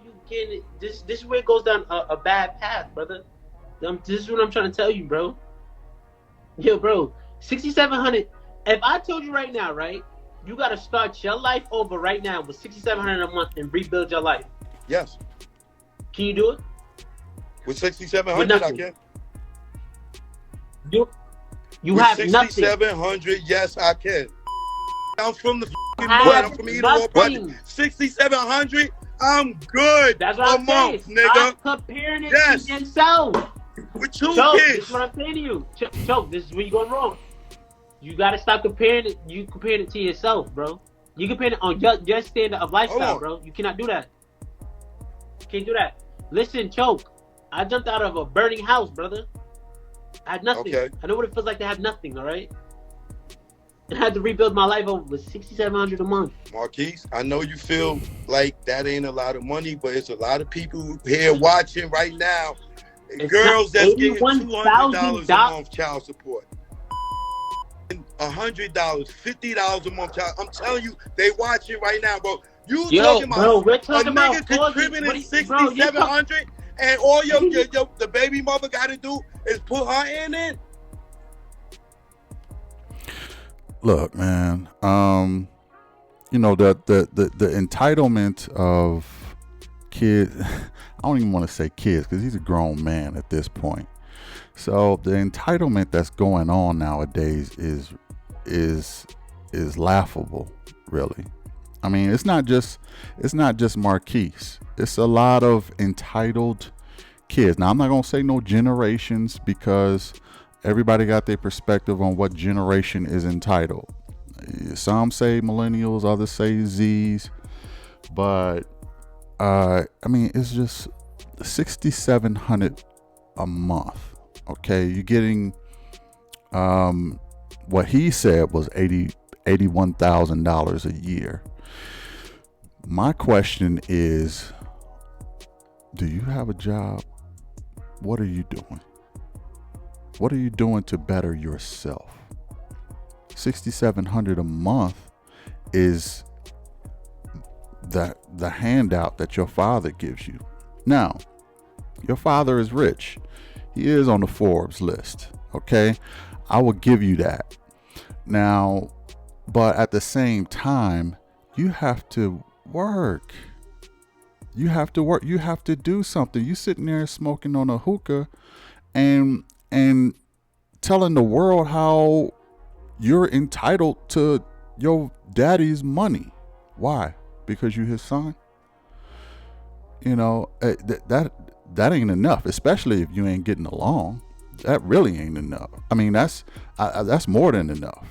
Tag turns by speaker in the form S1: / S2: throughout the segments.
S1: where you get this is where it goes down a bad path, brother. This is what I'm trying to tell you, bro. Yo, bro, 6,700. If I told you right now, right, you got to start your life over right now with 6,700 a month and rebuild your life.
S2: Yes.
S1: Can you do it?
S2: With 6,700, I can.
S1: You
S2: with
S1: have
S2: 6,700, yes, I can. I'm from the mud. I'm from either or budget. 6,700, I'm good.
S1: That's what I'm
S2: month,
S1: saying.
S2: nigga.
S1: Stop comparing it to yourself.
S2: With 2
S1: Choke,
S2: kids.
S1: this is what I'm saying to you. Choke, this is where you going wrong. You gotta stop comparing it. You comparing it to yourself, bro. You comparing it on your standard of lifestyle, bro. You cannot do that. You can't do that. Listen, Choke. I jumped out of a burning house, brother. I had nothing. Okay. I know what it feels like to have nothing, all right? And I had to rebuild my life over with $6,700 a month.
S2: Marquise, I know you feel like that ain't a lot of money, but it's a lot of people here watching right now. It's girls that's getting $200 a month child support. $100, $50 a month child. I'm telling you, they watching right now, bro. You talking about
S1: bro, we're talking
S2: a nigga contributing 6,700 and all the baby mother got to do is put her in it.
S3: Look, man, you know, the entitlement of kids, I don't even want to say kids because he's a grown man at this point. So the entitlement that's going on nowadays is laughable, really. I mean, it's not just Marquise. It's a lot of entitled kids. Now, I'm not going to say no generations because everybody got their perspective on what generation is entitled. Some say millennials, others say Z's. But, I mean, it's just $6,700 a month. Okay, you're getting, what he said was $81,000 a year. My question is, do you have a job? What are you doing? What are you doing to better yourself? $6,700 a month is the handout that your father gives you. Now, your father is rich. He is on the Forbes list. Okay, I will give you that. Now, but at the same time, you have to work. You have to work. You have to do something. You sitting there smoking on a hookah and telling the world how you're entitled to your daddy's money. Why? Because you his son? You know, that ain't enough, especially if you ain't getting along. That really ain't enough. I mean, that's more than enough.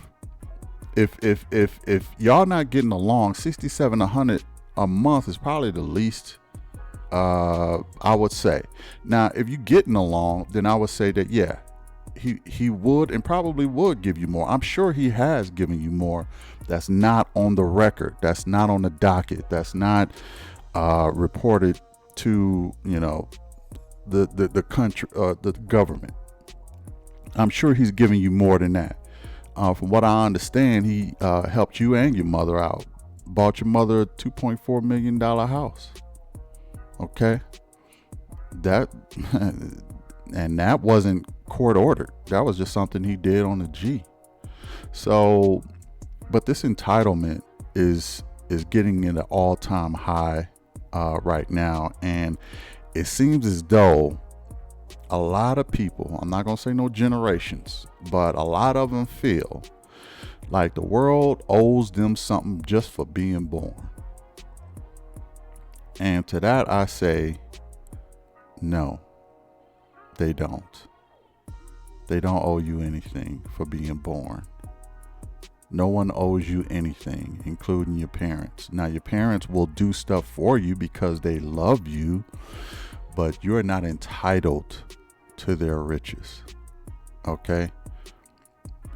S3: If y'all not getting along, $6,700 a month is probably the least, I would say. Now, if you getting along, then I would say that, yeah, he would and probably would give you more. I'm sure he has given you more. That's not on the record. That's not on the docket. That's not reported to, you know, the country, the government. I'm sure he's giving you more than that. From what I understand, he helped you and your mother out. Bought your mother a $2.4 million house. Okay. That and that wasn't court ordered. That was just something he did on the G. So, but this entitlement is getting at an all-time high right now, and it seems as though a lot of people, I'm not going to say no generations, but a lot of them feel like the world owes them something just for being born. And to that I say, no, they don't. They don't owe you anything for being born. No one owes you anything, including your parents. Now, your parents will do stuff for you because they love you, but you're not entitled to their riches. Okay?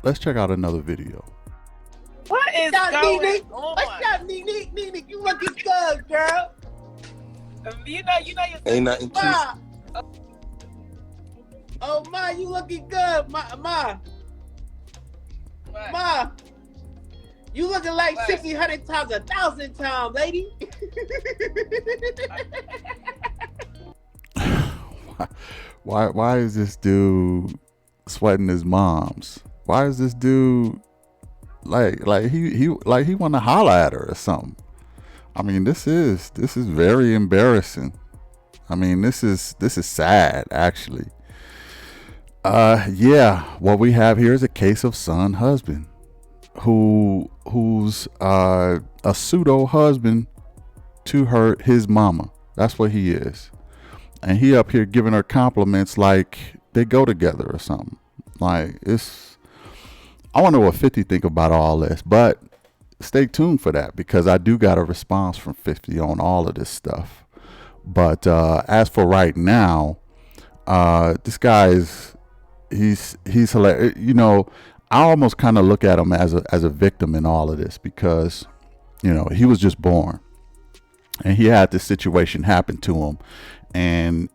S3: Let's check out another video.
S4: What is going on?
S1: What's up, Nene? You looking good, girl.
S4: You know you're
S2: ain't nothing cute.
S1: Oh, Ma, you looking good. Ma. You looking like 1,600 times 1,000 times, lady.
S3: Why is this dude sweating his moms? Why is this dude like he want to holler at her or something? I mean, this is very embarrassing. I mean, this is sad, actually. Yeah, what we have here is a case of son husband who's a pseudo husband to his mama. That's what he is. And he up here giving her compliments like they go together or something. Like, I wonder what 50 think about all this, but stay tuned for that because I do got a response from 50 on all of this stuff. But as for right now, this guy he's hilarious. You know, I almost kind of look at him as a victim in all of this because, you know, he was just born and he had this situation happen to him, and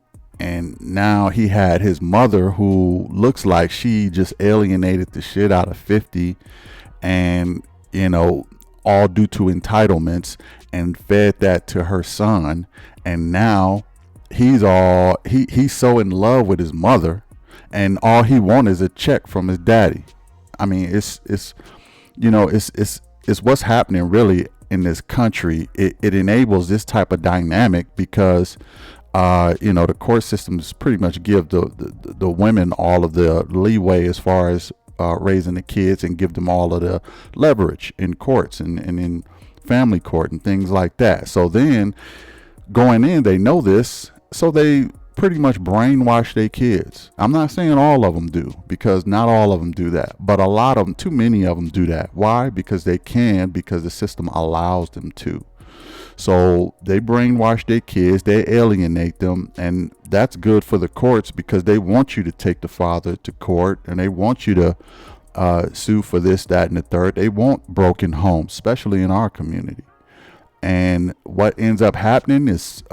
S3: now he had his mother who looks like she just alienated the shit out of 50, and, you know, all due to entitlements, and fed that to her son, and now he's so in love with his mother, and all he wants is a check from his daddy. I mean, it's you know, it's what's happening really in this country. It enables this type of dynamic because you know, the court systems pretty much give the women all of the leeway as far as raising the kids, and give them all of the leverage in courts and in family court and things like that. So then going in, they know this, so they pretty much brainwash their kids. I'm not saying all of them do, because not all of them do that, but a lot of them, too many of them do that. Why? Because they can, because the system allows them to. So they brainwash their kids, they alienate them, and that's good for the courts because they want you to take the father to court, and they want you to sue for this, that, and the third. They want broken homes, especially in our community. And what ends up happening is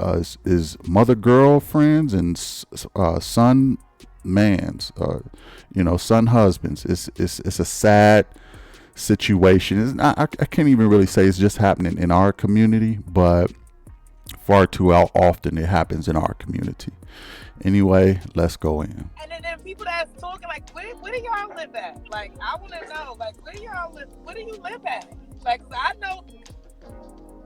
S3: mother girlfriends and son mans, you know, son husbands. It's a sad situation. It's not, I can't even really say it's just happening in our community, but far too often it happens in our community. Anyway, let's go in.
S4: And then people that's talking like, where do y'all live at? Like, I want to know, like, where do you live at? Like, I know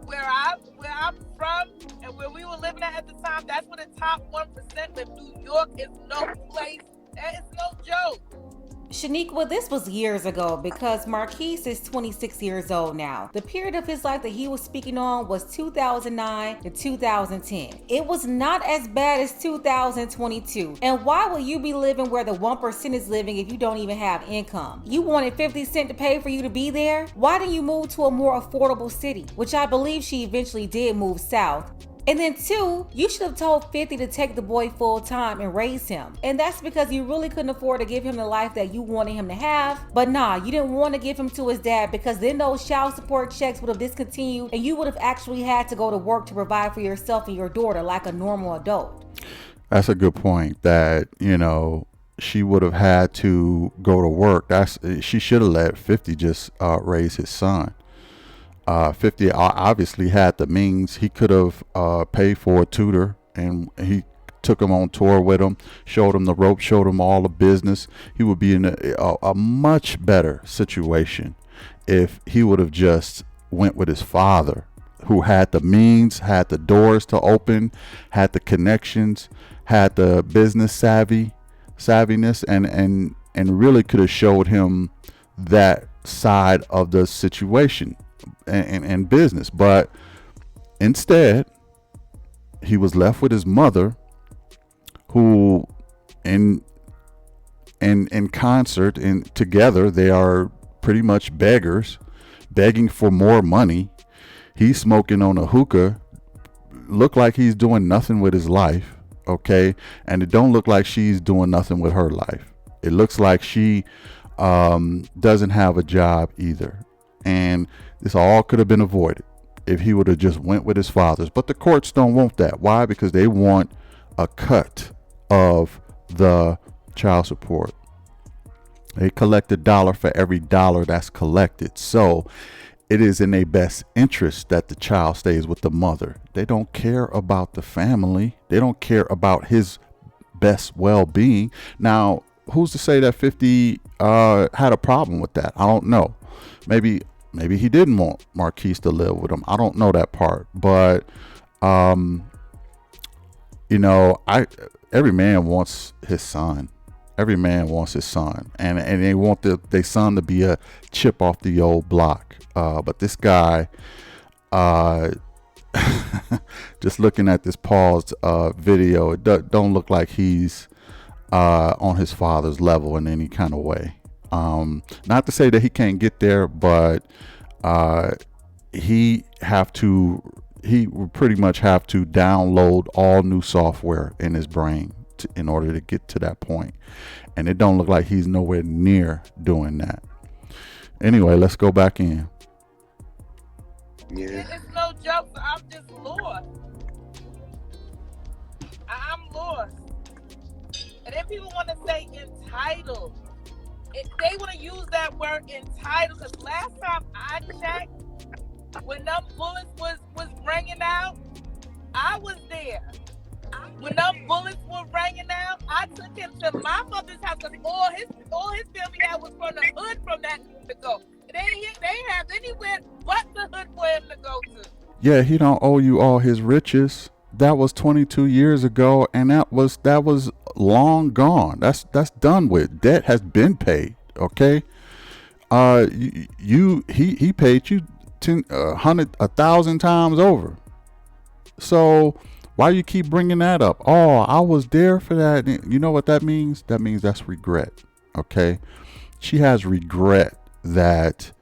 S4: where I'm from and where we were living at the time, that's where the top 1% live. New York is no place. That is no joke.
S5: Shaniqua, this was years ago because Marquise is 26 years old now. The period of his life that he was speaking on was 2009 to 2010. It was not as bad as 2022. And why would you be living where the 1% is living if you don't even have income? You wanted 50 cents to pay for you to be there? Why didn't you move to a more affordable city? Which I believe she eventually did move south. And then 2, you should have told 50 to take the boy full time and raise him. And that's because you really couldn't afford to give him the life that you wanted him to have. But nah, you didn't want to give him to his dad because then those child support checks would have discontinued and you would have actually had to go to work to provide for yourself and your daughter like a normal adult.
S3: That's a good point, that, you know, she would have had to go to work. She should have let 50 just raise his son. 50 obviously had the means. He could have paid for a tutor, and he took him on tour with him, showed him the ropes, showed him all the business. He would be in a much better situation if he would have just went with his father, who had the means, had the doors to open, had the connections, had the business savviness, and really could have showed him that side of the situation and business. But instead, he was left with his mother, who in concert and together they are pretty much beggars, begging for more money. He's smoking on a hookah, look like he's doing nothing with his life, okay? And it don't look like she's doing nothing with her life. It looks like she doesn't have a job either. And this all could have been avoided if he would have just went with his fathers. But the courts don't want that. Why? Because they want a cut of the child support. They collect $1 for every dollar that's collected. So it is in their best interest that the child stays with the mother. They don't care about the family. They don't care about his best well-being. Now, who's to say that 50 had a problem with that? I don't know. Maybe he didn't want Marquise to live with him. I don't know that part. But you know, every man wants his son. Every man wants his son, and they want their son to be a chip off the old block. But this guy, just looking at this Paul's video, it don't look like he's on his father's level in any kind of way. Not to say that he can't get there, but he would pretty much have to download all new software in his brain in order to get to that point. And it don't look like he's nowhere near doing that. Anyway, let's go back in.
S4: Yeah. It's no joke. I'm just lost. I'm lost. And then people want to say entitled. They want to use that word entitled, because last time I checked, when them bullets was ringing out, I was there. When them bullets were ringing out, I took him to my mother's house, because all his family had was from the hood from that to go. They ain't have anywhere but the hood for him to go to.
S3: Yeah, he don't owe you all his riches. That was 22 years ago, and that was long gone. That's done with. Debt has been paid. Okay. He paid you 1,000 times over. So why you keep bringing that up? Oh, I was there for that. You know what that means? That means that's regret. Okay. She has regret that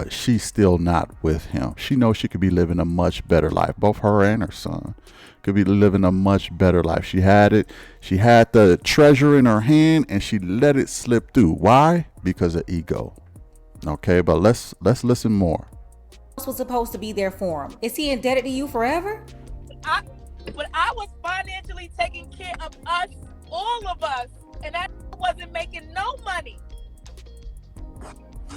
S3: she's still not with him. She knows she could be living a much better life. Both her and her son could be living a much better life. She had it. She had the treasure in her hand, and she let it slip through. Why? Because of ego. Okay, but let's listen more.
S5: Was supposed to be there for him. Is he indebted to you forever?
S4: When I was financially taking care of us, all of us, and I wasn't making no money.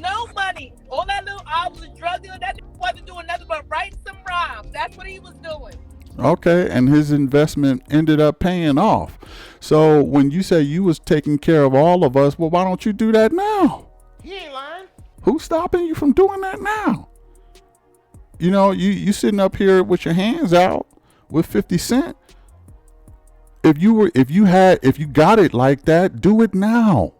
S4: No money. All that little, I was a drug dealer. That wasn't doing nothing but writing some rhymes. That's what he was doing.
S3: Okay, and his investment ended up paying off. So when you say you was taking care of all of us, well, why don't you do that now?
S6: He ain't lying.
S3: Who's stopping you from doing that now? You know, you sitting up here with your hands out with 50 Cent. If you got it like that, do it now.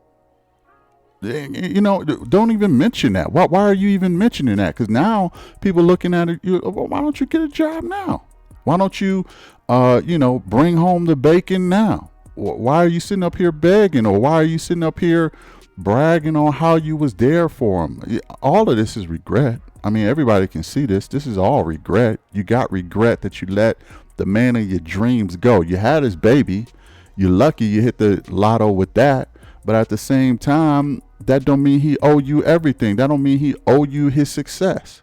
S3: You know, don't even mention that. Why are you even mentioning that? Because now people looking at it, well, why don't you get a job now? Why don't you, bring home the bacon now? Why are you sitting up here begging, or why are you sitting up here bragging on how you was there for him? All of this is regret. I mean, everybody can see this. This is all regret. You got regret that you let the man of your dreams go. You had his baby. You're lucky you hit the lotto with that. But at the same time, that don't mean he owe you everything. That don't mean he owe you his success.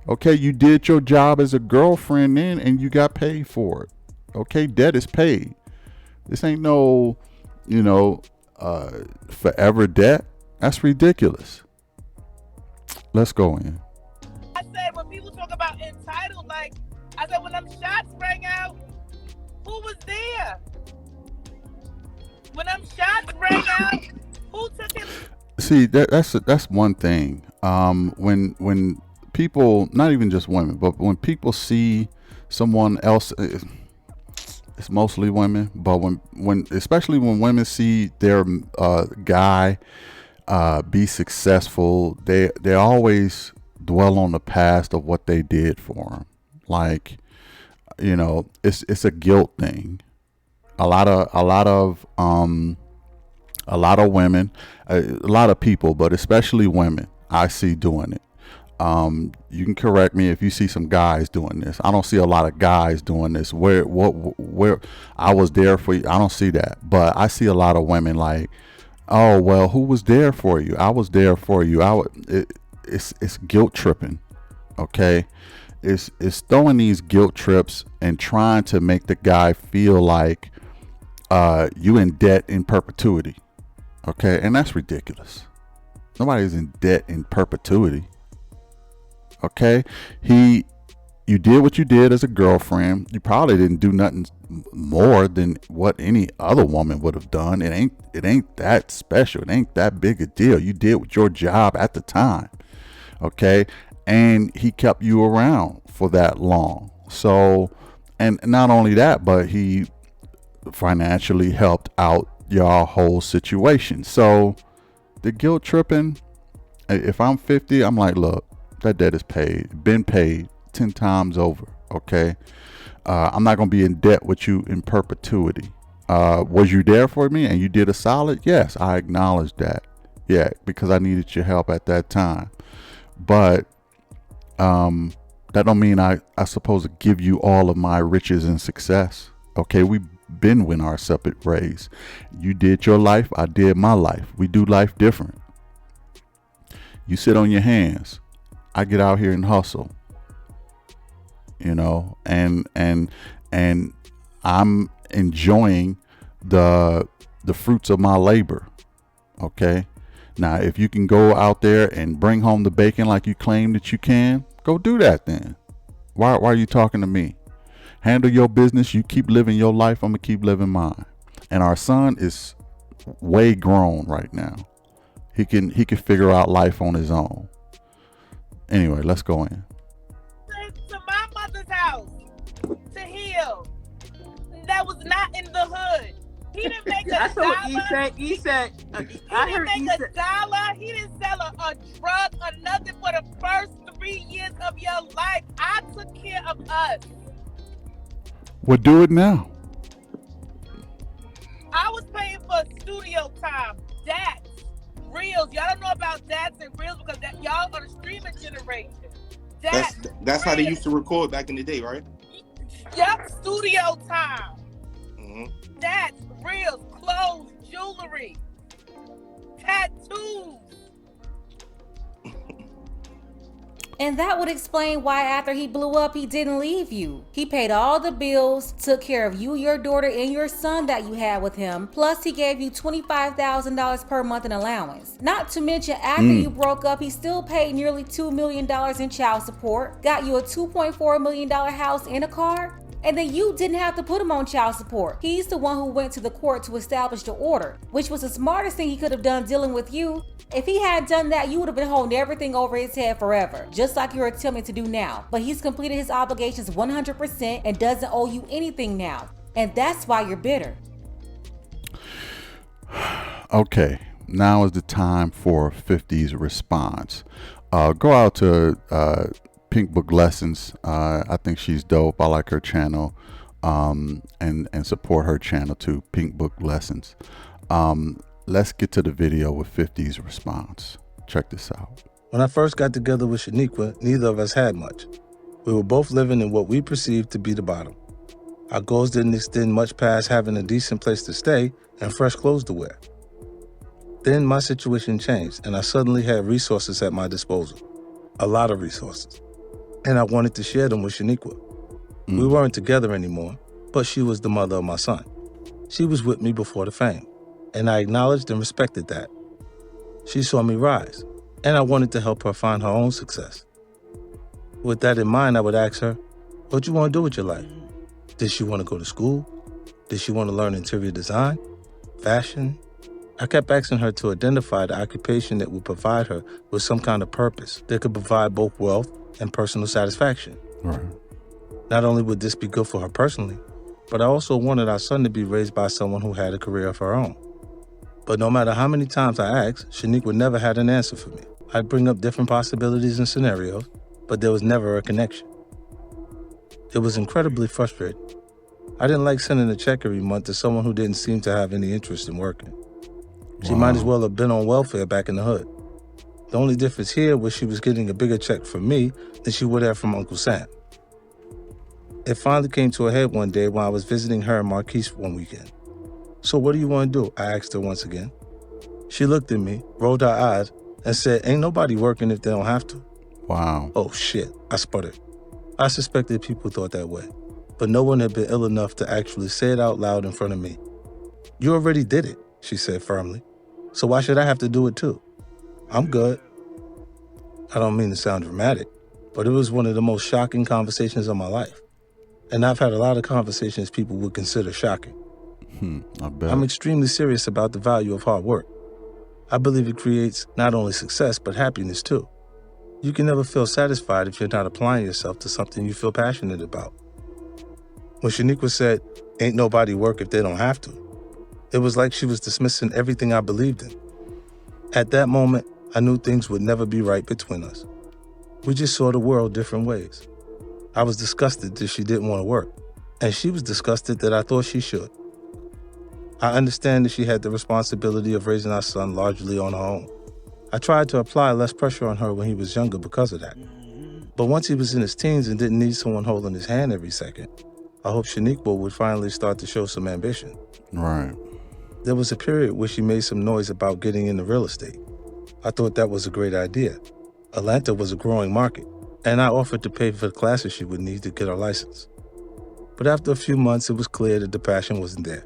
S3: Okay, you did your job as a girlfriend then, and you got paid for it. Okay, debt is paid. This ain't no, forever debt. That's ridiculous. Let's go in.
S4: I said, when people talk about entitled, like, I said, when them shots rang out, who was there? When them shots rang out, who took it?
S3: See, that's one thing. When people, not even just women, but when people see someone else, it's mostly women, but especially when women see their guy be successful, they always dwell on the past of what they did for him. Like, it's a guilt thing. A lot of women, a lot of people, but especially women, I see doing it. You can correct me if you see some guys doing this. I don't see a lot of guys doing this. Where I was there for you. I don't see that, but I see a lot of women like, oh well, who was there for you? I was there for you. It's guilt tripping. Okay, it's throwing these guilt trips and trying to make the guy feel like you in debt in perpetuity. Okay, and that's ridiculous. Nobody's in debt in perpetuity. Okay, you did what you did as a girlfriend. You probably didn't do nothing more than what any other woman would have done. It ain't that special. It ain't that big a deal. You did with your job at the time. Okay, and he kept you around for that long. So, and not only that, but he financially helped out your whole situation. So the guilt tripping, if I'm 50, I'm like, look, that debt is paid, been paid 10 times over. Okay. I'm not going to be in debt with you in perpetuity. Was you there for me and you did a solid? Yes, I acknowledge that. Yeah, because I needed your help at that time. But that don't mean I supposed to give you all of my riches and success. Okay, we been win our separate ways. You did your life, I did my life. We do life different. You sit on your hands. I get out here and hustle. You know, and I'm enjoying the fruits of my labor. Okay. Now, if you can go out there and bring home the bacon like you claim that you can, go do that then. Why are you talking to me? Handle your business. You keep living your life. I'm going to keep living mine. And our son is way grown right now. He can figure out life on his own. Anyway, let's go in.
S4: To my mother's house to heal. That was not in the hood. He didn't make a dollar.
S1: He said,
S4: he didn't make a dollar. He didn't sell a drug or nothing for the first 3 years of your life. I took care of us.
S3: Well, do it now.
S4: I was paying for studio time. That's reels. Y'all don't know about that's and reels because y'all are the streaming generation.
S6: That's how they used to record back in the day, right?
S4: Yep, studio time.
S6: Mm-hmm.
S4: That's reels, clothes, jewelry, tattoos.
S5: And that would explain why after he blew up, he didn't leave you. He paid all the bills, took care of you, your daughter, and your son that you had with him. Plus, he gave you $25,000 per month in allowance. Not to mention, after you broke up, he still paid nearly $2 million in child support, got you a $2.4 million house and a car. And then you didn't have to put him on child support. He's the one who went to the court to establish the order, which was the smartest thing he could have done dealing with you. If he had done that, you would have been holding everything over his head forever, just like you're attempting to do now. But he's completed his obligations 100% and doesn't owe you anything now. And that's why you're bitter.
S3: Okay, now is the time for 50's response. Go out to Pink Book Lessons. I think she's dope. I like her channel, and support her channel too, Pink Book Lessons. Let's get to the video with 50's response. Check this out.
S7: When I first got together with Shaniqua, neither of us had much. We were both living in what we perceived to be the bottom. Our goals didn't extend much past having a decent place to stay and fresh clothes to wear. Then my situation changed, and I suddenly had resources at my disposal. A lot of resources. And I wanted to share them with Shaniqua. We weren't together anymore, but she was the mother of my son. She was with me before the fame, and I acknowledged and respected that. She saw me rise, and I wanted to help her find her own success. With that in mind, I would ask her, what do you want to do with your life? Did she want to go to school? Did she want to learn interior design? Fashion? I kept asking her to identify the occupation that would provide her with some kind of purpose that could provide both wealth and personal satisfaction.
S3: Right.
S7: Not only would this be good for her personally, but I also wanted our son to be raised by someone who had a career of her own. But no matter how many times I asked, Shaniqua never had an answer for me. I'd bring up different possibilities and scenarios, but there was never a connection. It was incredibly frustrating. I didn't like sending a check every month to someone who didn't seem to have any interest in working. She might as well have been on welfare back in the hood. The only difference here was she was getting a bigger check from me than she would have from Uncle Sam. It finally came to a head one day when I was visiting her and Marquise one weekend. So what do you want to do? I asked her once again. She looked at me, rolled her eyes, and said, ain't nobody working if they don't have to.
S3: Wow.
S7: Oh shit, I sputtered. I suspected people thought that way, but no one had been ill enough to actually say it out loud in front of me. You already did it, she said firmly. So why should I have to do it too? I'm good. I don't mean to sound dramatic, but it was one of the most shocking conversations of my life. And I've had a lot of conversations people would consider shocking.
S3: I bet.
S7: I'm extremely serious about the value of hard work. I believe it creates not only success, but happiness too. You can never feel satisfied if you're not applying yourself to something you feel passionate about. When Shaniqua said, "Ain't nobody work if they don't have to," it was like she was dismissing everything I believed in. At that moment, I knew things would never be right between us. We just saw the world different ways. I was disgusted that she didn't want to work, and she was disgusted that I thought she should. I understand that she had the responsibility of raising our son largely on her own. I tried to apply less pressure on her when he was younger because of that. But once he was in his teens and didn't need someone holding his hand every second, I hoped Shaniqua would finally start to show some ambition.
S3: Right.
S7: There was a period where she made some noise about getting into real estate. I thought that was a great idea. Atlanta was a growing market, and I offered to pay for the classes she would need to get her license. But after a few months, it was clear that the passion wasn't there.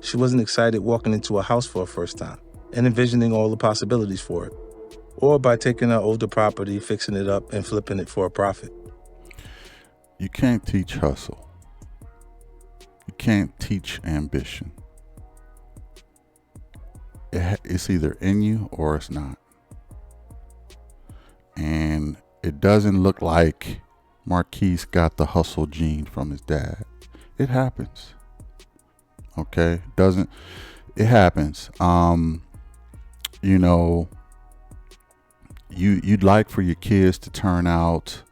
S7: She wasn't excited walking into a house for her first time and envisioning all the possibilities for it, or by taking her older property, fixing it up, and flipping it for a profit.
S3: You can't teach hustle. You can't teach ambition. It's either in you or it's not. And it doesn't look like Marquise got the hustle gene from his dad. It happens. Okay? It happens. You know, you'd like for your kids to turn out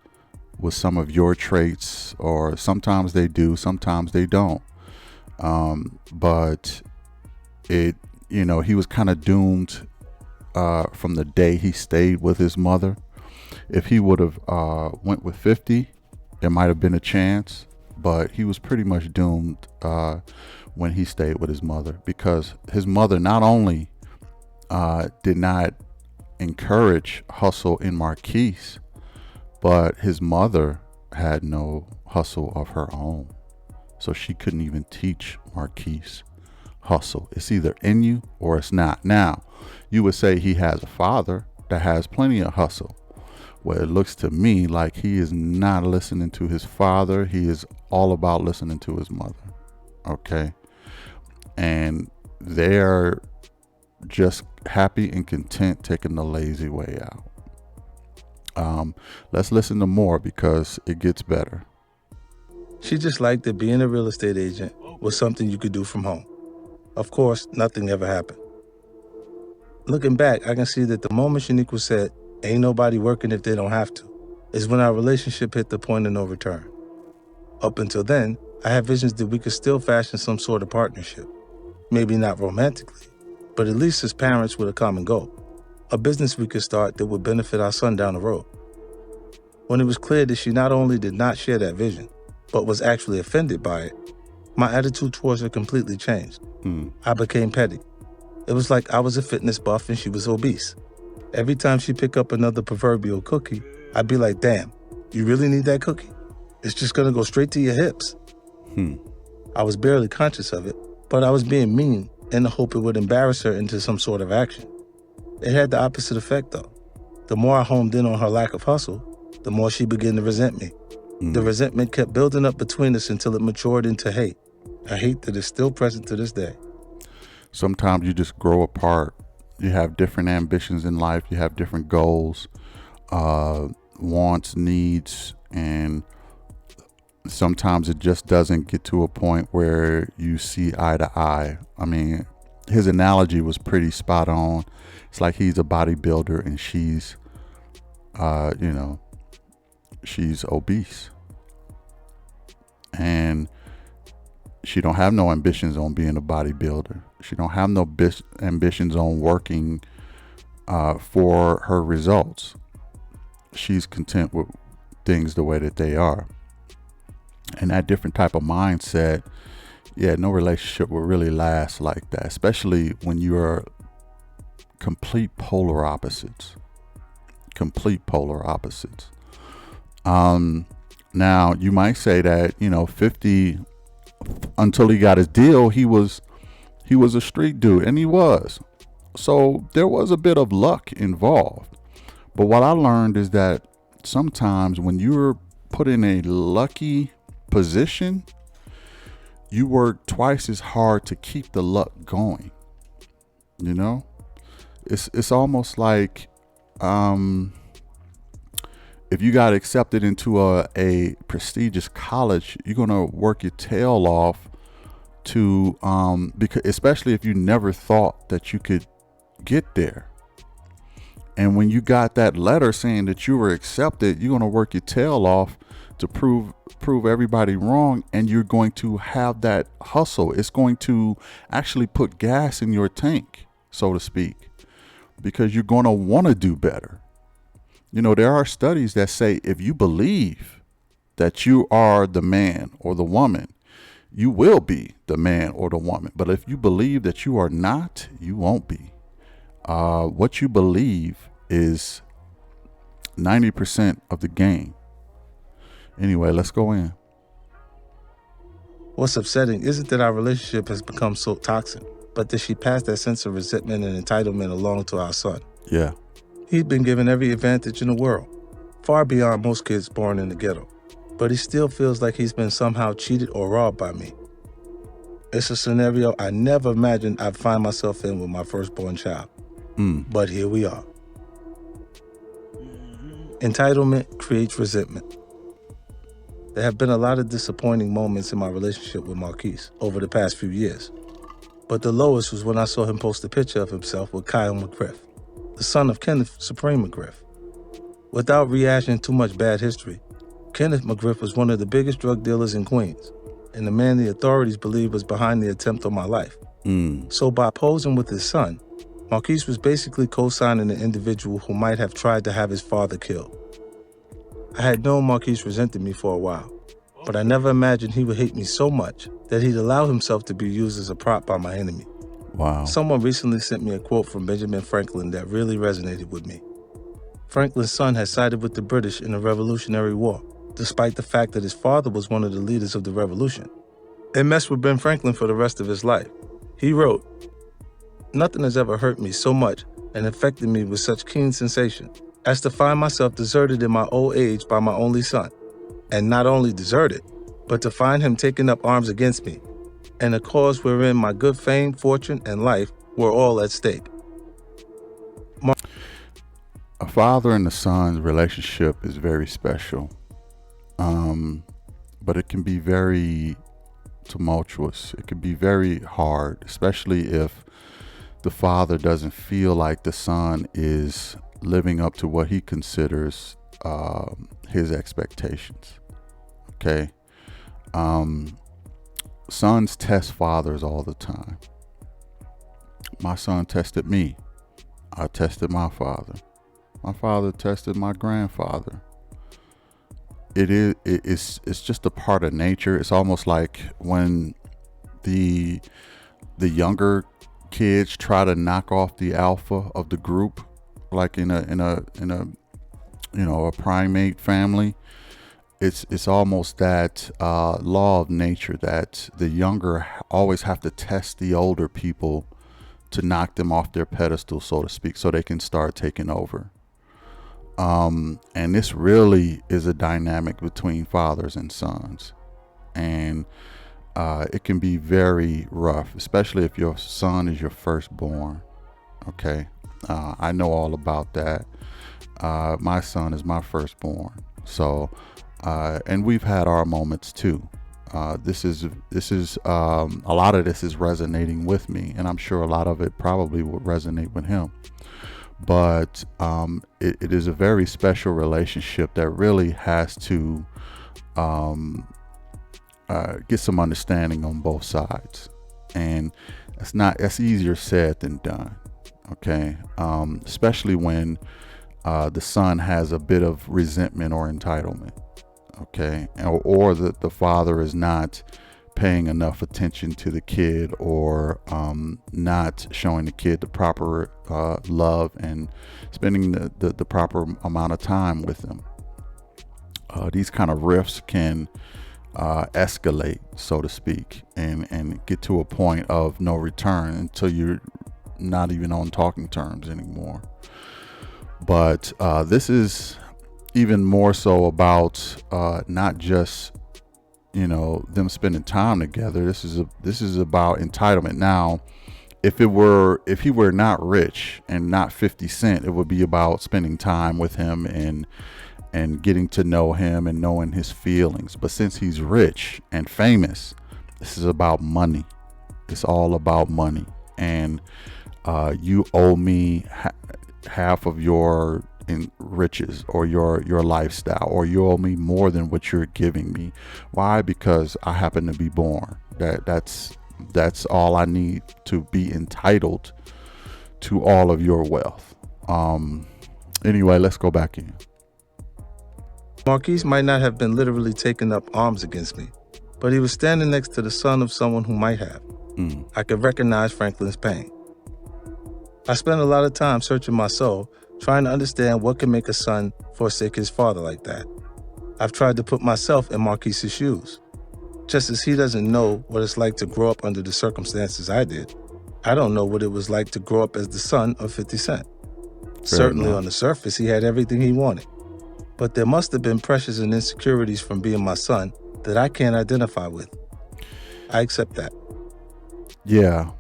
S3: with some of your traits, or sometimes they do, sometimes they don't. But he was kind of doomed from the day he stayed with his mother. If he would have went with 50, there might have been a chance, but he was pretty much doomed when he stayed with his mother, because his mother not only did not encourage hustle in Marquise, but his mother had no hustle of her own. So she couldn't even teach Marquise hustle. It's either in you or it's not. Now, you would say he has a father that has plenty of hustle. Well, it looks to me like he is not listening to his father. He is all about listening to his mother. Okay. And they're just happy and content taking the lazy way out. Let's listen to more because it gets better.
S7: She just liked that being a real estate agent was something you could do from home. Of course, nothing ever happened. Looking back, I can see that the moment Shaniqua said, "Ain't nobody working if they don't have to," is when our relationship hit the point of no return. Up until then, I had visions that we could still fashion some sort of partnership. Maybe not romantically, but at least as parents with a common goal. A business we could start that would benefit our son down the road. When it was clear that she not only did not share that vision, but was actually offended by it, my attitude towards her completely changed. I became petty. It was like I was a fitness buff and she was obese. Every time she picked up another proverbial cookie, I'd be like, "Damn, you really need that cookie? It's just gonna go straight to your hips." I was barely conscious of it, but I was being mean in the hope it would embarrass her into some sort of action. It had the opposite effect though. The more I homed in on her lack of hustle, the more she began to resent me. The resentment kept building up between us until it matured into hate. A hate that is still present to this day.
S3: Sometimes you just grow apart. You have different ambitions in life. You have different goals, wants, needs, and sometimes it just doesn't get to a point where you see eye to eye. I mean, his analogy was pretty spot on. It's like he's a bodybuilder and she's, she's obese. And she don't have no ambitions on being a bodybuilder. She don't have no ambitions on working for her results. She's content with things the way that they are. And that different type of mindset, no relationship will really last like that, especially when you're complete polar opposites. Now, you might say that, 50, until he got his deal, he was a street dude, and he was. So there was a bit of luck involved. But what I learned is that sometimes when you're put in a lucky position, you work twice as hard to keep the luck going. You know, it's almost like if you got accepted into a prestigious college, you're gonna work your tail off to because especially if you never thought that you could get there. And when you got that letter saying that you were accepted, you're gonna work your tail off to prove everybody wrong, and you're going to have that hustle. It's going to actually put gas in your tank, so to speak, because you're going to want to do better. You know, there are studies that say if you believe that you are the man or the woman, you will be the man or the woman. But if you believe that you are not, you won't be. What you believe is 90% of the game. Anyway, let's go in.
S7: What's upsetting isn't that our relationship has become so toxic, but that she passed that sense of resentment and entitlement along to our son.
S3: Yeah.
S7: He'd been given every advantage in the world, far beyond most kids born in the ghetto. But he still feels like he's been somehow cheated or robbed by me. It's a scenario I never imagined I'd find myself in with my firstborn child. But here we are. Entitlement creates resentment. There have been a lot of disappointing moments in my relationship with Marquise over the past few years. But the lowest was when I saw him post a picture of himself with Kyle McGriff, the son of Kenneth Supreme McGriff. Without rehashing too much bad history, Kenneth McGriff was one of the biggest drug dealers in Queens, and the man the authorities believe was behind the attempt on my life. So by posing with his son, Marquise was basically co-signing an individual who might have tried to have his father killed. I had known Marquise resented me for a while, but I never imagined he would hate me so much that he'd allow himself to be used as a prop by my enemy.
S3: Wow.
S7: Someone recently sent me a quote from Benjamin Franklin that really resonated with me. Franklin's son had sided with the British in the Revolutionary War, despite the fact that his father was one of the leaders of the revolution. It messed with Ben Franklin for the rest of his life. He wrote, "Nothing has ever hurt me so much and affected me with such keen sensation as to find myself deserted in my old age by my only son, and not only deserted, but to find him taking up arms against me, and a cause wherein my good fame, fortune, and life were all at stake."
S3: A father and a son's relationship is very special, but it can be very tumultuous. It can be very hard, especially if the father doesn't feel like the son is living up to what he considers his expectations. Okay. Sons test fathers all the time. My son tested me. I tested my father. My father tested my grandfather. It's just a part of nature. It's almost like when the younger kids try to knock off the alpha of the group, like in a primate family. It's almost that law of nature that the younger always have to test the older people to knock them off their pedestal, so to speak, so they can start taking over. And this really is a dynamic between fathers and sons, and it can be very rough, especially if your son is your firstborn. Okay. I know all about that. My son is my firstborn. So, and we've had our moments too. This is a lot of this is resonating with me, and I'm sure a lot of it probably would resonate with him. But it is a very special relationship that really has to get some understanding on both sides, and that's easier said than done. Okay, especially when the son has a bit of resentment or entitlement. Okay, or the father is not paying enough attention to the kid, or not showing the kid the proper love and spending the proper amount of time with them. These kind of rifts can escalate, so to speak, and get to a point of no return until you're not even on talking terms anymore. But this is even more so about not just them spending time together. This is about entitlement. Now, if he were not rich and not 50 Cent, it would be about spending time with him and getting to know him and knowing his feelings. But since he's rich and famous, this is about money. It's all about money. And you owe me half of your riches or your lifestyle, or you owe me more than what you're giving me. Why? Because I happen to be born. That's all I need to be entitled to all of your wealth. Anyway, let's go back in.
S7: Marquise might not have been literally taking up arms against me, but he was standing next to the son of someone who might have. I could recognize Franklin's pain. I spent a lot of time searching my soul, trying to understand what could make a son forsake his father like that. I've tried to put myself in Marquise's shoes. Just as he doesn't know what it's like to grow up under the circumstances I did, I don't know what it was like to grow up as the son of 50 Cent. Certainly on the surface, he had everything he wanted. But there must have been pressures and insecurities from being my son that I can't identify with. I accept that.
S3: Yeah.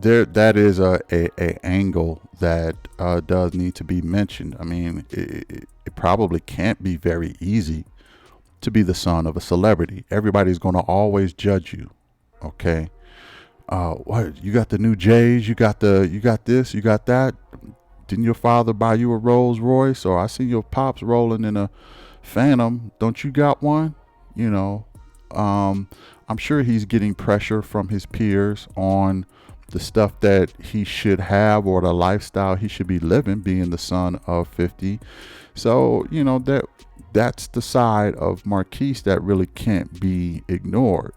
S3: That is a angle that does need to be mentioned. I mean, it probably can't be very easy to be the son of a celebrity. Everybody's going to always judge you. Okay. What, you got the new J's, you got this, you got that. Didn't your father buy you a Rolls Royce? Or I see your pops rolling in a Phantom. Don't you got one? I'm sure he's getting pressure from his peers on the stuff that he should have or the lifestyle he should be living, being the son of 50. So, that's the side of Marquise that really can't be ignored.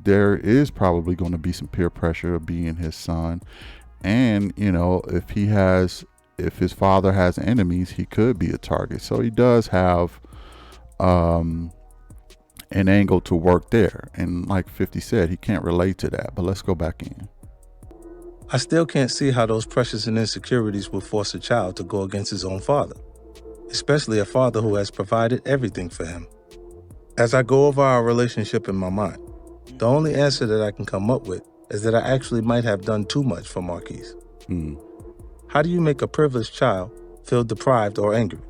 S3: There is probably going to be some peer pressure of being his son. And, if his father has enemies, he could be a target. So he does have an angle to work there. And like 50 said, he can't relate to that. But let's go back in.
S7: I still can't see how those pressures and insecurities will force a child to go against his own father, especially a father who has provided everything for him. As I go over our relationship in my mind, the only answer that I can come up with is that I actually might have done too much for Marquise. How do you make a privileged child feel deprived or angry?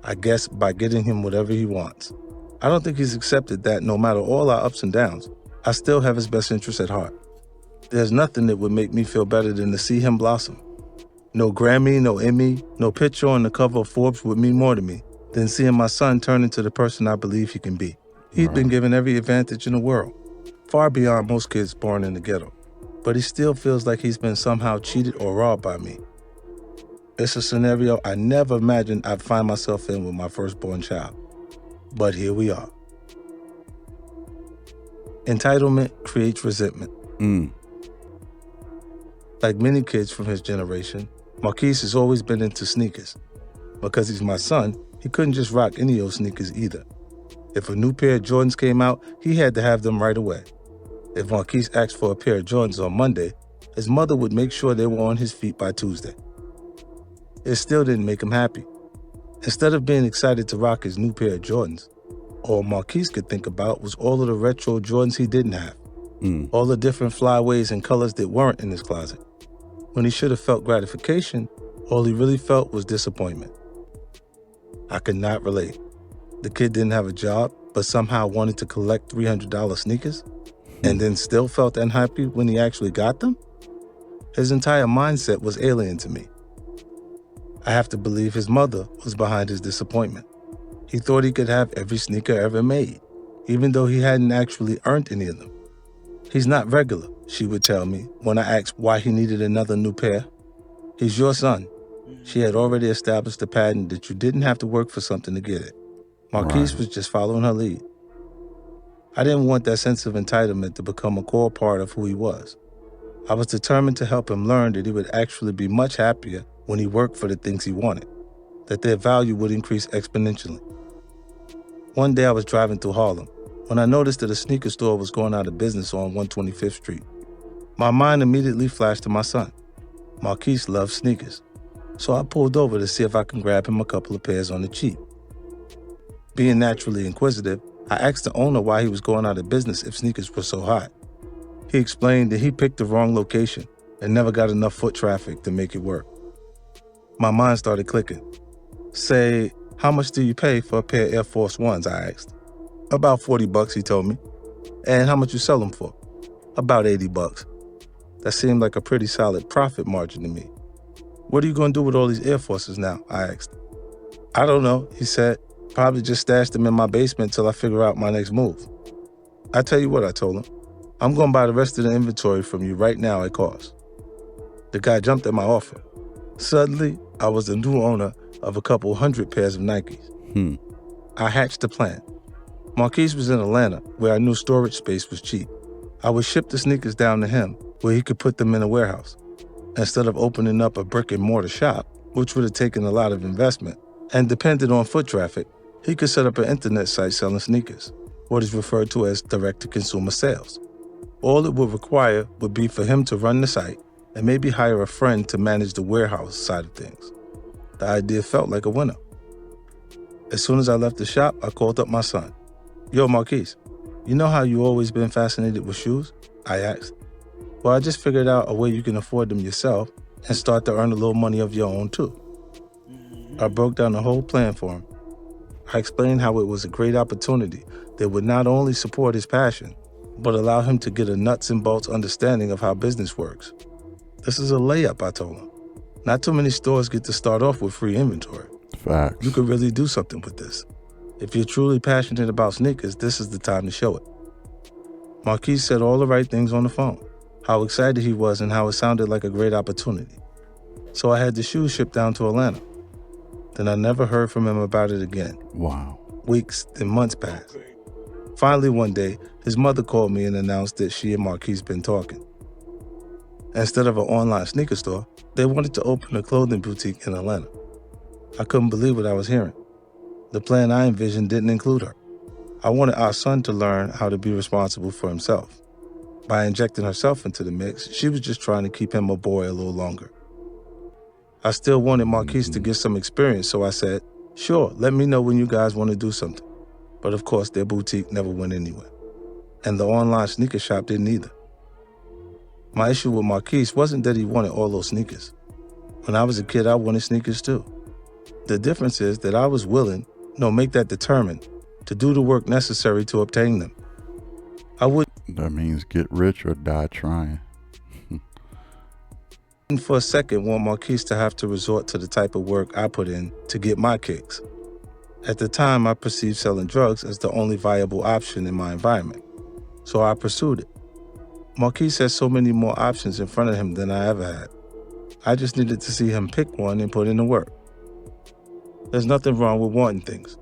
S7: I guess by getting him whatever he wants. I don't think he's accepted that no matter all our ups and downs, I still have his best interest at heart. There's nothing that would make me feel better than to see him blossom. No Grammy, no Emmy, no picture on the cover of Forbes would mean more to me than seeing my son turn into the person I believe he can be. He's been given every advantage in the world, far beyond most kids born in the ghetto. But he still feels like he's been somehow cheated or robbed by me. It's a scenario I never imagined I'd find myself in with my firstborn child. But here we are. Entitlement creates resentment. Like many kids from his generation, Marquise has always been into sneakers. Because he's my son, he couldn't just rock any old sneakers either. If a new pair of Jordans came out, he had to have them right away. If Marquise asked for a pair of Jordans on Monday, his mother would make sure they were on his feet by Tuesday. It still didn't make him happy. Instead of being excited to rock his new pair of Jordans, all Marquise could think about was all of the retro Jordans he didn't have. All the different flyaways and colors that weren't in his closet. When he should have felt gratification, all he really felt was disappointment. I could not relate. The kid didn't have a job, but somehow wanted to collect $300 sneakers, and then still felt unhappy when he actually got them? His entire mindset was alien to me. I have to believe his mother was behind his disappointment. He thought he could have every sneaker ever made, even though he hadn't actually earned any of them. He's not regular, she would tell me when I asked why he needed another new pair. He's your son. She had already established a pattern that you didn't have to work for something to get it. Marquise was just following her lead. I didn't want that sense of entitlement to become a core part of who he was. I was determined to help him learn that he would actually be much happier when he worked for the things he wanted, that their value would increase exponentially. One day I was driving through Harlem when I noticed that a sneaker store was going out of business on 125th Street. My mind immediately flashed to my son. Marquise loves sneakers. So I pulled over to see if I can grab him a couple of pairs on the cheap. Being naturally inquisitive, I asked the owner why he was going out of business if sneakers were so hot. He explained that he picked the wrong location and never got enough foot traffic to make it work. My mind started clicking. Say, how much do you pay for a pair of Air Force Ones, I asked. About $40, he told me. And how much you sell them for? About $80. That seemed like a pretty solid profit margin to me. What are you going to do with all these Air Forces now? I asked. I don't know, he said. Probably just stash them in my basement till I figure out my next move. I tell you what, I told him. I'm going to buy the rest of the inventory from you right now at cost. The guy jumped at my offer. Suddenly, I was the new owner of a couple hundred pairs of Nikes. I hatched a plan. Marquise was in Atlanta, where I knew storage space was cheap. I would ship the sneakers down to him, where he could put them in a warehouse. Instead of opening up a brick-and-mortar shop, which would have taken a lot of investment, and depended on foot traffic, he could set up an internet site selling sneakers, what is referred to as direct-to-consumer sales. All it would require would be for him to run the site and maybe hire a friend to manage the warehouse side of things. The idea felt like a winner. As soon as I left the shop, I called up my son. Yo, Marquise, you know how you always been fascinated with shoes? I asked. Well, I just figured out a way you can afford them yourself and start to earn a little money of your own too. I broke down the whole plan for him. I explained how it was a great opportunity that would not only support his passion, but allow him to get a nuts and bolts understanding of how business works. This is a layup, I told him. Not too many stores get to start off with free inventory.
S3: Facts.
S7: You could really do something with this. If you're truly passionate about sneakers, this is the time to show it. Marquise said all the right things on the phone, how excited he was and how it sounded like a great opportunity. So I had the shoes shipped down to Atlanta. Then I never heard from him about it again.
S3: Wow.
S7: Weeks and months passed. Finally, one day, his mother called me and announced that she and Marquise been talking. Instead of an online sneaker store, they wanted to open a clothing boutique in Atlanta. I couldn't believe what I was hearing. The plan I envisioned didn't include her. I wanted our son to learn how to be responsible for himself. By injecting herself into the mix, she was just trying to keep him a boy a little longer. I still wanted Marquise to get some experience, so I said, sure, let me know when you guys want to do something. But of course, their boutique never went anywhere. And the online sneaker shop didn't either. My issue with Marquise wasn't that he wanted all those sneakers. When I was a kid, I wanted sneakers too. The difference is that I was willing, make that determined, to do the work necessary to obtain them. I wouldn't
S3: That means get rich or die trying.
S7: for a second want Marquise to have to resort to the type of work I put in to get my kicks. At the time, I perceived selling drugs as the only viable option in my environment, so I pursued it. Marquise has so many more options in front of him than I ever had. I just needed to see him pick one and put in the work. There's nothing wrong with wanting things.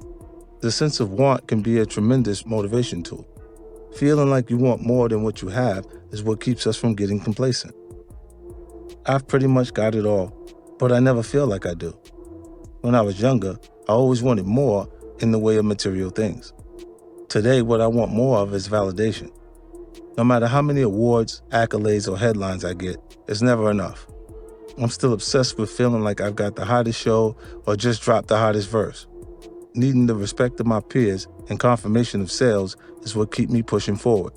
S7: The sense of want can be a tremendous motivation tool. Feeling like you want more than what you have is what keeps us from getting complacent. I've pretty much got it all, but I never feel like I do. When I was younger, I always wanted more in the way of material things. Today, what I want more of is validation. No matter how many awards, accolades, or headlines I get, it's never enough. I'm still obsessed with feeling like I've got the hottest show or just dropped the hottest verse. Needing the respect of my peers and confirmation of sales is what keeps me pushing forward.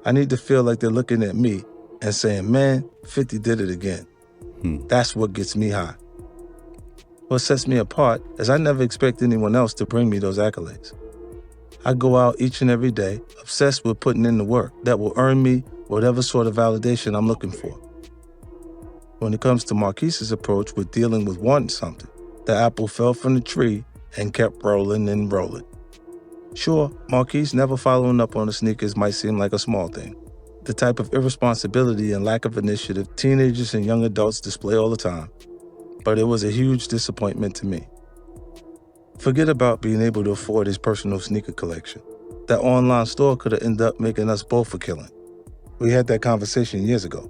S7: I need to feel like they're looking at me and saying, man, 50 did it again. That's what gets me high. What sets me apart is I never expect anyone else to bring me those accolades. I go out each and every day, obsessed with putting in the work that will earn me whatever sort of validation I'm looking for. When it comes to Marquise's approach with dealing with wanting something, the apple fell from the tree and kept rolling and rolling. Sure, Marquise never following up on the sneakers might seem like a small thing, the type of irresponsibility and lack of initiative teenagers and young adults display all the time, but it was a huge disappointment to me. Forget about being able to afford his personal sneaker collection. That online store could have ended up making us both a killing. We had that conversation years ago.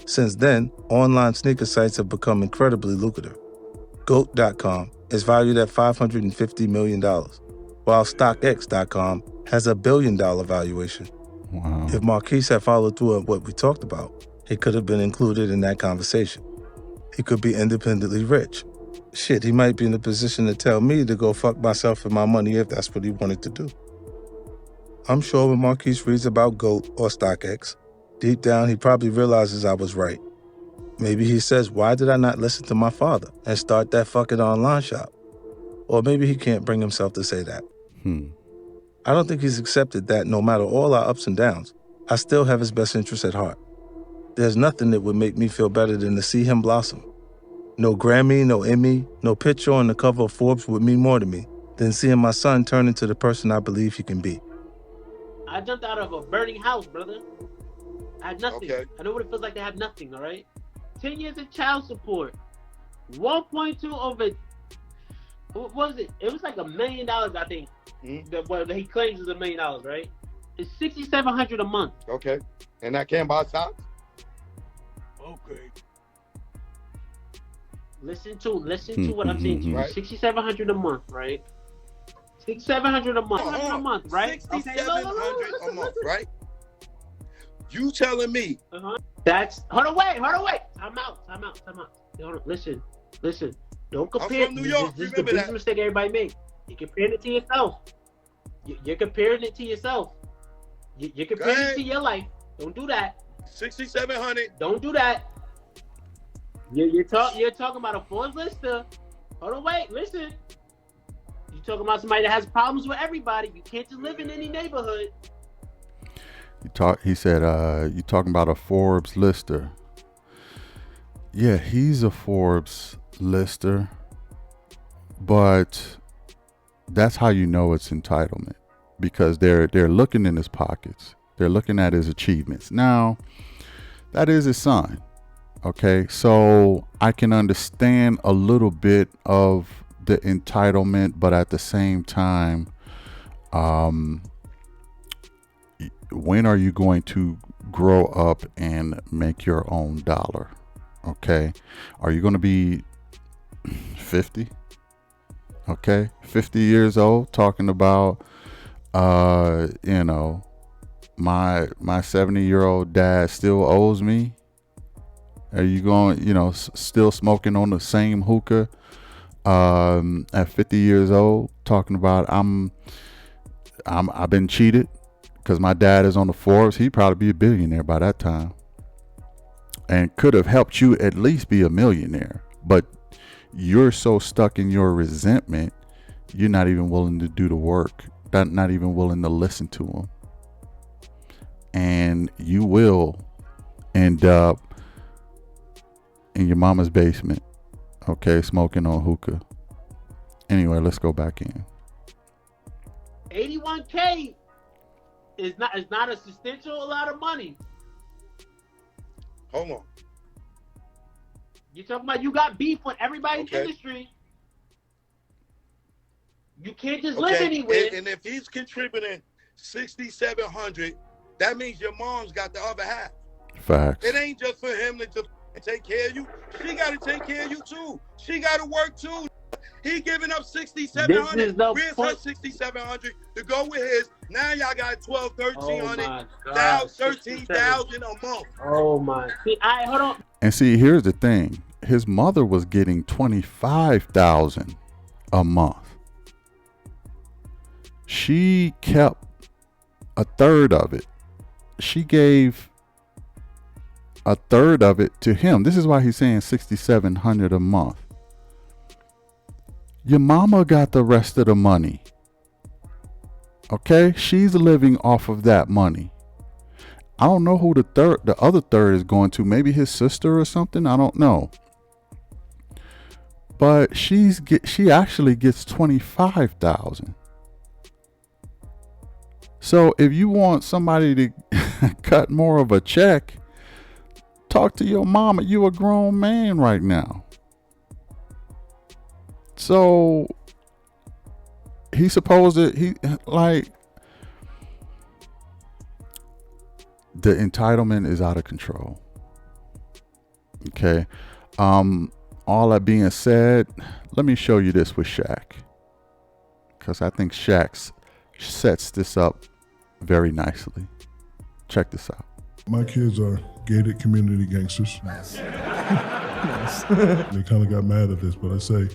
S7: Since then, online sneaker sites have become incredibly lucrative. GOAT.com is valued at $550 million, while StockX.com has a $1 billion valuation.
S3: Wow.
S7: If Marquise had followed through on what we talked about, he could have been included in that conversation. He could be independently rich. Shit, he might be in a position to tell me to go fuck myself and my money if that's what he wanted to do. I'm sure when Marquise reads about GOAT or StockX, deep down he probably realizes I was right. Maybe he says, why did I not listen to my father and start that fucking online shop? Or maybe he can't bring himself to say that. I don't think he's accepted that no matter all our ups and downs, I still have his best interests at heart. There's nothing that would make me feel better than to see him blossom. No Grammy, no Emmy, no picture on the cover of Forbes would mean more to me than seeing my son turn into the person I believe he can be.
S1: I jumped out of a burning house, brother. I had nothing.
S2: Okay.
S1: I know what it feels like to have nothing, all right? 10 years of child support. 1.2 over, what was it? It was like $1 million, I think. What he claims is $1 million, right? It's $6,700 a month.
S2: Okay. And I can't buy socks? Okay.
S1: Listen to what I'm saying to you.
S2: Right.
S1: $6,700 a month, right? $6,700 a month. $6,700 a month, right?
S2: $6,700 a month, right? You telling me?
S1: That's hold on, wait. Time out. Hold on, listen. Don't compare.
S2: I'm from New York.
S1: This is the biggest mistake everybody makes. You're comparing it to yourself. You're comparing it to yourself. You're comparing it to your life. Don't do that.
S2: 6,700.
S1: Don't do that. You're talking about a Forbes lister. Hold on, wait, listen. You're talking about somebody that has problems with everybody. You can't just live in any neighborhood.
S3: He said, you talking about a Forbes lister. Yeah, he's a Forbes lister, but that's how you know it's entitlement, because they're looking in his pockets. They're looking at his achievements. Now, that is his son. Okay, so I can understand a little bit of the entitlement, but at the same time, when are you going to grow up and make your own dollar? Okay, are you going to be 50? Okay, 50 years old, talking about, my 70-year-old dad still owes me? Are you going, still smoking on the same hookah at 50 years old, talking about I've been cheated because my dad is on the Forbes? He'd probably be a billionaire by that time, and could have helped you at least be a millionaire. But you're so stuck in your resentment, you're not even willing to do the work, not even willing to listen to him, and you will end up in your mama's basement, okay, smoking on hookah. Anyway, let's go back in.
S1: $81K is not a substantial lot of money.
S2: Hold on.
S1: You're talking about you got beef with everybody in the industry. You can't just live anywhere.
S2: And if he's contributing $6,700, that means your mom's got the other half.
S3: Facts.
S2: It ain't just for him to just take care of you. She got to take care of you too. She got to work too. He giving up $6,700. Where's her $6,700 to go with his? Now y'all got $1,200, $1,300, $13,000 a month.
S1: Oh my! See, hold on.
S3: And see, here's the thing: his mother was getting $25,000 a month. She kept a third of it. She gave a third of it to him. This is why he's saying $6,700 a month. Your mama got the rest of the money. Okay, she's living off of that money. I don't know who the other third is going to. Maybe his sister or something. I don't know. But she actually gets $25,000. So if you want somebody to cut more of a check, talk to your mama. You a grown man right now. So he's supposed to, the entitlement is out of control. Okay. All that being said, let me show you this with Shaq, because I think Shaq sets this up very nicely. Check this out.
S8: My kids are gated community gangsters. They kind of got mad at this, but I say,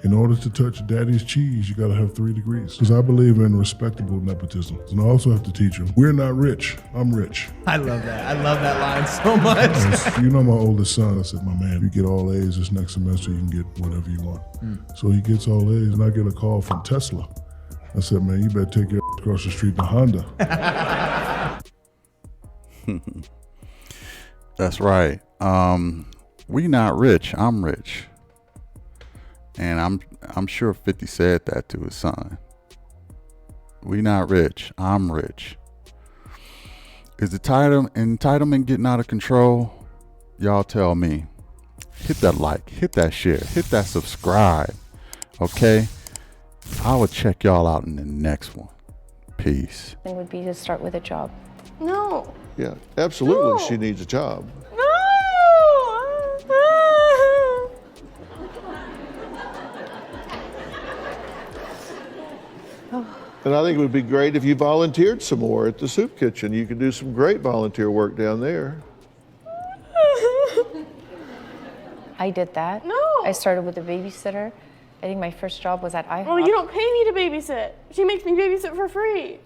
S8: in order to touch daddy's cheese, you gotta have 3 degrees. Because I believe in respectable nepotism. And I also have to teach them, we're not rich, I'm rich.
S9: I love that. I love that line so much.
S8: You know my oldest son, I said, my man, you get all A's this next semester, you can get whatever you want. So he gets all A's, and I get a call from Tesla. I said, man, you better take your across the street to Honda.
S3: That's right. We not rich, I'm rich. And I'm sure 50 said that to his son. We not rich, I'm rich. Is the entitlement getting out of control? Y'all tell me. Hit that like, hit that share, hit that subscribe. Okay? I will check y'all out in the next one. Peace.
S10: It would be to start with a job.
S11: No.
S12: Yeah, absolutely.
S11: No.
S12: She needs a job.
S11: No.
S12: And I think it would be great if you volunteered some more at the soup kitchen. You could do some great volunteer work down there.
S10: I did that.
S11: No.
S10: I started with a babysitter. I think my first job was at IHOP.
S11: Oh, you don't pay me to babysit. She makes me babysit for free.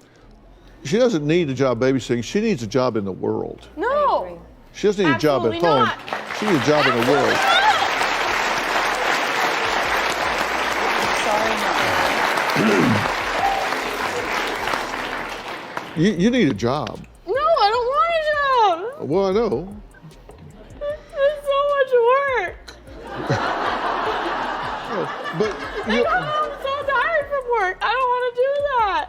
S12: She doesn't need a job babysitting. She needs a job in the world.
S11: No.
S12: She doesn't need a job at
S11: Absolutely
S12: home.
S11: not.
S12: She needs a job in the world. You need a job.
S11: No, I don't want a job.
S12: Well, I know.
S11: It's so much work.
S12: But
S11: I'm so tired from work. I don't want to do that.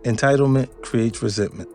S7: Entitlement creates resentment.